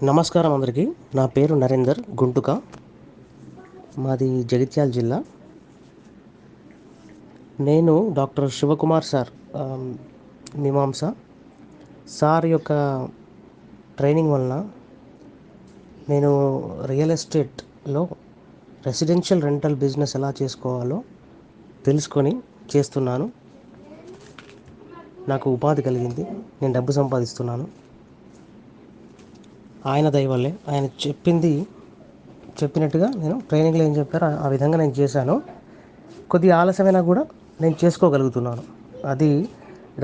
నమస్కారం అందరికీ. నా పేరు నరేందర్ గుంటుక. మాది జగిత్యాల జిల్లా. నేను డాక్టర్ శివకుమార్ సార్ మీమాంస సార్ యొక్క ట్రైనింగ్ వలన నేను రియల్ ఎస్టేట్లో రెసిడెన్షియల్ రెంటల్ బిజినెస్ ఎలా చేసుకోవాలో తెలుసుకొని చేస్తున్నాను. నాకు ఉపాధి కలిగింది. నేను డబ్బు సంపాదిస్తున్నాను. ఆయన దయ వల్లే. ఆయన చెప్పినట్టుగా నేను ట్రైనింగ్లో ఏం చెప్పారో ఆ విధంగా నేను చేశాను. కొద్దిగా ఆలస్యమైనా కూడా నేను చేసుకోగలుగుతున్నాను. అది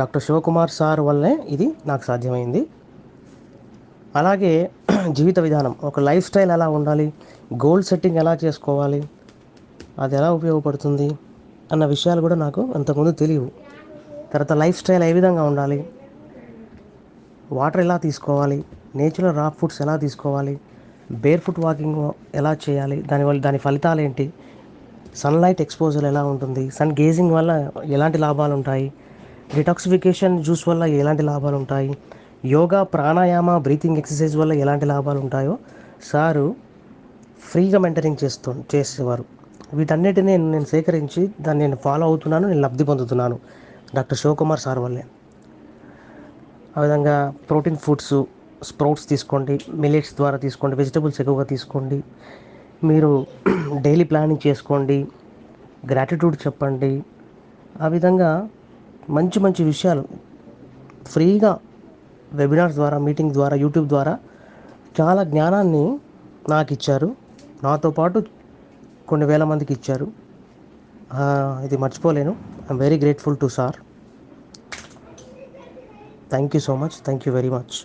డాక్టర్ శివకుమార్ సార్ వల్లే ఇది నాకు సాధ్యమైంది. అలాగే జీవిత విధానం, ఒక లైఫ్ స్టైల్ ఎలా ఉండాలి, గోల్ సెట్టింగ్ ఎలా చేసుకోవాలి, అది ఎలా ఉపయోగపడుతుంది అన్న విషయాలు కూడా నాకు అంతకుముందు తెలియవు. తర్వాత లైఫ్ స్టైల్ ఏ విధంగా ఉండాలి, వాటర్ ఎలా తీసుకోవాలి, నేచురల్ రా ఫుడ్స్ ఎలా తీసుకోవాలి, బేర్ ఫుట్ వాకింగ్ ఎలా చేయాలి, దాని ఫలితాలు ఏంటి, సన్లైట్ ఎక్స్పోజర్ ఎలా ఉంటుంది, సన్ గేజింగ్ వల్ల ఎలాంటి లాభాలు ఉంటాయి, డిటాక్సిఫికేషన్ జ్యూస్ వల్ల ఎలాంటి లాభాలు ఉంటాయి, యోగా ప్రాణాయామ బ్రీతింగ్ ఎక్సర్సైజ్ వల్ల ఎలాంటి లాభాలు ఉంటాయో సారు ఫ్రీగా మెంటరింగ్ చేసేవారు. వీటన్నిటిని నేను సేకరించి దాన్ని నేను ఫాలో అవుతున్నాను. నేను లబ్ధి పొందుతున్నాను డాక్టర్ శివకుమార్ సార్ వల్లే. ఆ విధంగా ప్రోటీన్ ఫుడ్స్, స్ప్రౌట్స్ తీసుకోండి, మిల్లెట్స్ ద్వారా తీసుకోండి, వెజిటబుల్స్ ఎక్కువగా తీసుకోండి, మీరు డైలీ ప్లానింగ్ చేసుకోండి, గ్రాటిట్యూడ్ చెప్పండి. ఆ విధంగా మంచి మంచి విషయాలు ఫ్రీగా వెబినార్స్ ద్వారా, మీటింగ్ ద్వారా, యూట్యూబ్ ద్వారా చాలా జ్ఞానాన్ని నాకు ఇచ్చారు. నాతో పాటు కొన్ని వేల మందికి ఇచ్చారు. ఇది మర్చిపోలేను. I'm very grateful to sir. Thank you so much. Thank you very much.